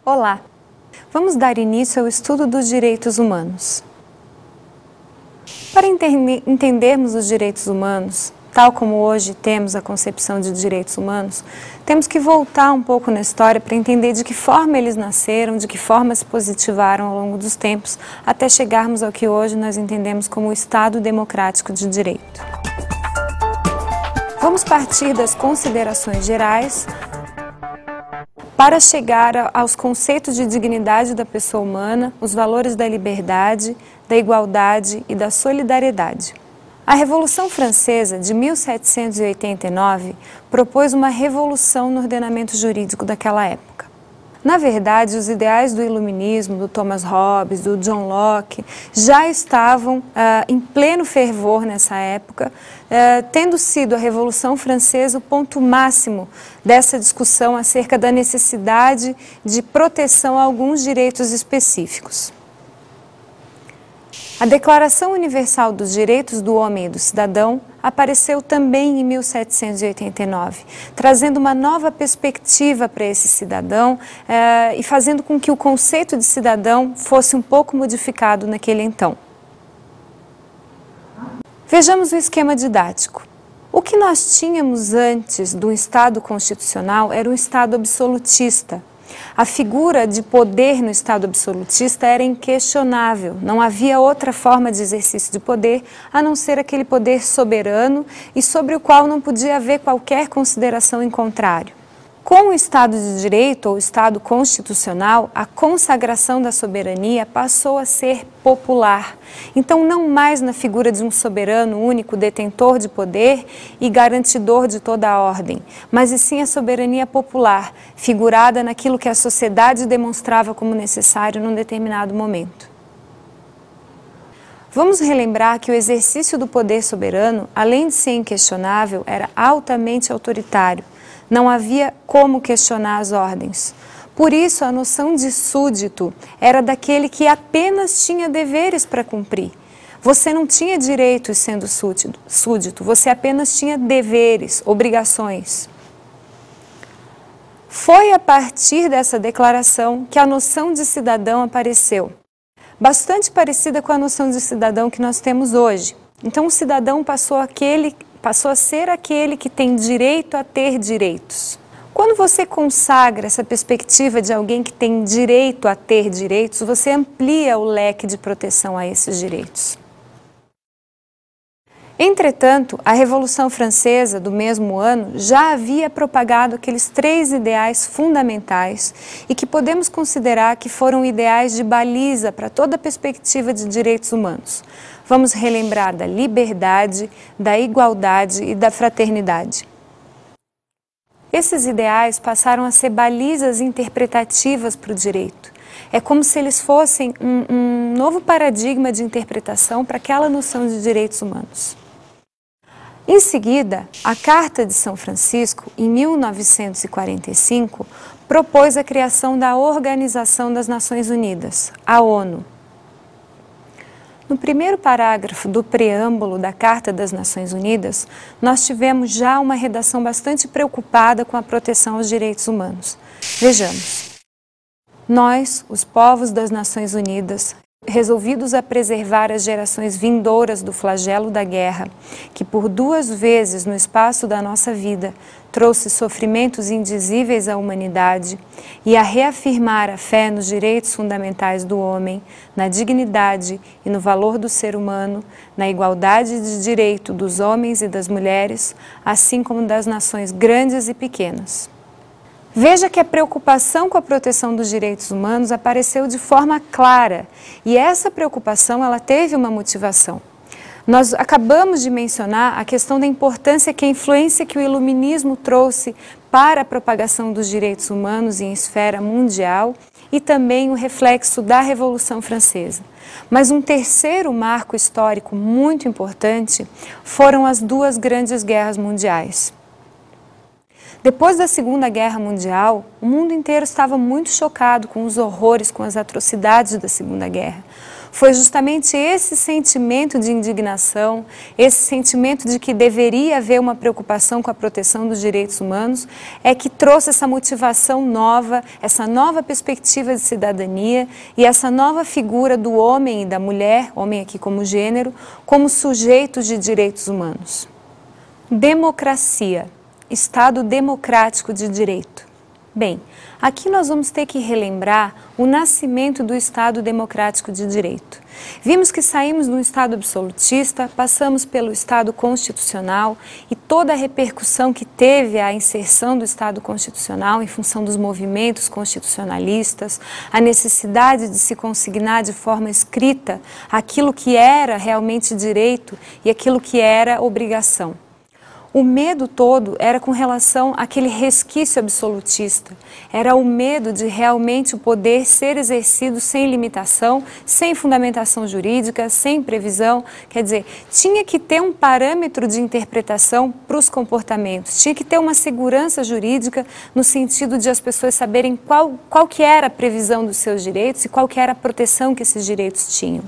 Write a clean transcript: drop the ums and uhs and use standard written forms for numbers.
Olá! Vamos dar início ao estudo dos direitos humanos. Para entendermos os direitos humanos, tal como hoje temos a concepção de direitos humanos, temos que voltar um pouco na história para entender de que forma eles nasceram, de que forma se positivaram ao longo dos tempos, até chegarmos ao que hoje nós entendemos como o Estado Democrático de Direito. Vamos partir das considerações gerais para chegar aos conceitos de dignidade da pessoa humana, os valores da liberdade, da igualdade e da solidariedade. A Revolução Francesa de 1789 propôs uma revolução no ordenamento jurídico daquela época. Na verdade, os ideais do Iluminismo, do Thomas Hobbes, do John Locke, já estavam em pleno fervor nessa época, tendo sido a Revolução Francesa o ponto máximo dessa discussão acerca da necessidade de proteção a alguns direitos específicos. A Declaração Universal dos Direitos do Homem e do Cidadão apareceu também em 1789, trazendo uma nova perspectiva para esse cidadão e fazendo com que o conceito de cidadão fosse um pouco modificado naquele então. Vejamos o esquema didático. O que nós tínhamos antes do Estado constitucional era um Estado absolutista. A figura de poder no Estado absolutista era inquestionável, não havia outra forma de exercício de poder a não ser aquele poder soberano e sobre o qual não podia haver qualquer consideração em contrário. Com o Estado de Direito ou Estado constitucional, a consagração da soberania passou a ser popular. Então, não mais na figura de um soberano único, detentor de poder e garantidor de toda a ordem, mas e sim a soberania popular, figurada naquilo que a sociedade demonstrava como necessário num determinado momento. Vamos relembrar que o exercício do poder soberano, além de ser inquestionável, era altamente autoritário. Não havia como questionar as ordens. Por isso, a noção de súdito era daquele que apenas tinha deveres para cumprir. Você não tinha direitos sendo súdito, você apenas tinha deveres, obrigações. Foi a partir dessa declaração que a noção de cidadão apareceu, bastante parecida com a noção de cidadão que nós temos hoje. Então, o cidadão passou a ser aquele que tem direito a ter direitos. Quando você consagra essa perspectiva de alguém que tem direito a ter direitos, você amplia o leque de proteção a esses direitos. Entretanto, a Revolução Francesa do mesmo ano já havia propagado aqueles 3 ideais fundamentais e que podemos considerar que foram ideais de baliza para toda a perspectiva de direitos humanos. Vamos relembrar da liberdade, da igualdade e da fraternidade. Esses ideais passaram a ser balizas interpretativas para o direito. É como se eles fossem um novo paradigma de interpretação para aquela noção de direitos humanos. Em seguida, a Carta de São Francisco, em 1945, propôs a criação da Organização das Nações Unidas, a ONU. No primeiro parágrafo do preâmbulo da Carta das Nações Unidas, nós tivemos já uma redação bastante preocupada com a proteção aos direitos humanos. Vejamos. Nós, os povos das Nações Unidas, resolvidos a preservar as gerações vindouras do flagelo da guerra, que por 2 vezes no espaço da nossa vida trouxe sofrimentos indizíveis à humanidade, e a reafirmar a fé nos direitos fundamentais do homem, na dignidade e no valor do ser humano, na igualdade de direito dos homens e das mulheres, assim como das nações grandes e pequenas. Veja que a preocupação com a proteção dos direitos humanos apareceu de forma clara, e essa preocupação ela teve uma motivação. Nós acabamos de mencionar a questão da importância que a influência que o Iluminismo trouxe para a propagação dos direitos humanos em esfera mundial e também o reflexo da Revolução Francesa. Mas um terceiro marco histórico muito importante foram as 2 grandes guerras mundiais. Depois da Segunda Guerra Mundial, o mundo inteiro estava muito chocado com os horrores, com as atrocidades da Segunda Guerra. Foi justamente esse sentimento de indignação, esse sentimento de que deveria haver uma preocupação com a proteção dos direitos humanos, é que trouxe essa motivação nova, essa nova perspectiva de cidadania e essa nova figura do homem e da mulher, homem aqui como gênero, como sujeitos de direitos humanos. Democracia, Estado democrático de direito. Bem, aqui nós vamos ter que relembrar o nascimento do Estado democrático de direito. Vimos que saímos do Estado absolutista, passamos pelo Estado constitucional e toda a repercussão que teve a inserção do Estado constitucional em função dos movimentos constitucionalistas, a necessidade de se consignar de forma escrita aquilo que era realmente direito e aquilo que era obrigação. O medo todo era com relação àquele resquício absolutista, era o medo de realmente o poder ser exercido sem limitação, sem fundamentação jurídica, sem previsão, quer dizer, tinha que ter um parâmetro de interpretação para os comportamentos, tinha que ter uma segurança jurídica no sentido de as pessoas saberem qual que era a previsão dos seus direitos e qual que era a proteção que esses direitos tinham.